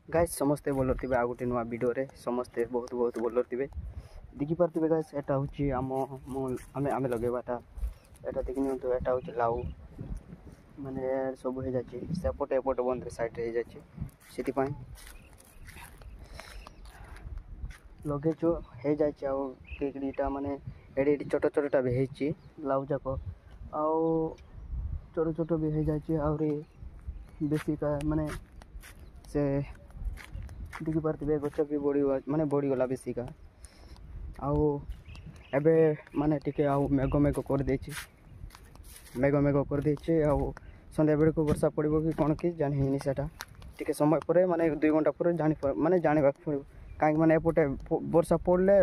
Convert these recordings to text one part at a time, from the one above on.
Guys समस्ते भल थे आ गोटे नुआ वीडियो रे समस्ते बहुत बहुत भल थे देखी पारे गाइस एटा हूँ आम आम लगेबाटा एटा देखी नियंतु एटा हूँ लाउ माने सब हो जाए सेपटे एपटे बंद साइड रे हो जाए लगेचु हो जाए माने एडी छोट छोटा भी है लाउ जाक आउ छोट छोट भी हो जाए आहरी बेसी का माने से देखी पारे गच भी बढ़ माने बढ़ीगला बेसी का आउ एबे माने टिके आउ मेघ मेघ कर देछि मेघ मेघ कर देछि आउ संध्या बेले को वर्षा पड़ो कि कौन कि जानी सेटा टिके समय पर माने 2 घंटा पर जानी माने जानवा कहीं माने एपटे वर्षा पड़ले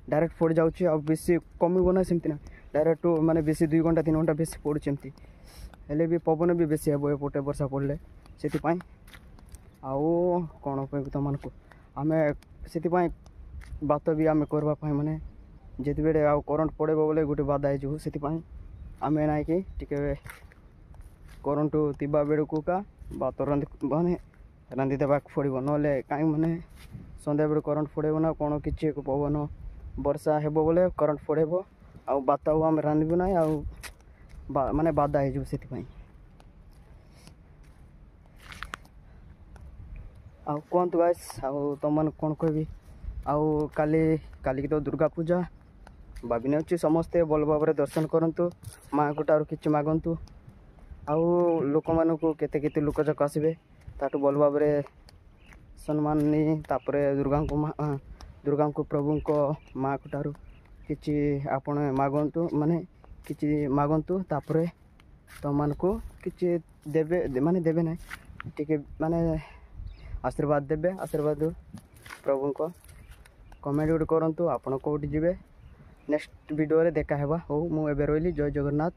डायरेक्ट पड़ जाउछि आ बेसी कमिबो ना सेमती ना डायरेक्ट माने बेसी 2 घंटा 3 घंटा बेसी पड़ुछि एमती हेले भी पवन भी बेसी हेबो एपटे वर्षा पड़ले सेति पई आउ कौन कह तुम मानक आम से बात भी आम करवाई माने जिते बेले आउ करंट पड़े बोले गोटे बाधा हो से आम ना कि करंट तीबा बेड़ को का बात माने रांधि देवाक पड़ो ना कहीं माने संध्या बेड़ करंट पड़े ना कौन कि पवन वर्षा हे बोले करंट पड़ेब आउ बात आम रांधबू ना आउ माने बाधा हो से आउ कहतु गाइस आउ तुम मैंने कौन कहि आउ काली तो दुर्गा पूजा भाविने अच्छी समस्ते भल भाव दर्शन करूँ माँ को ठार कि मागतु आउ लोक मान केते लोक जाक आसबे ताठू भल भाव सम्मान नहीं तापर दुर्गा को प्रभु को माँ को ठार कि आपण मागतु माने कि मागतु तापर तुम मान को कि देवे माने देवे ना टिके माने आशीर्वाद देवे आशीर्वाद प्रभु को कमेंट गोटे करूँ आपण कौटी जी नेक्स्ट वीडियो रे देखा हेबा हो मु एबे रोइली जय जगन्नाथ।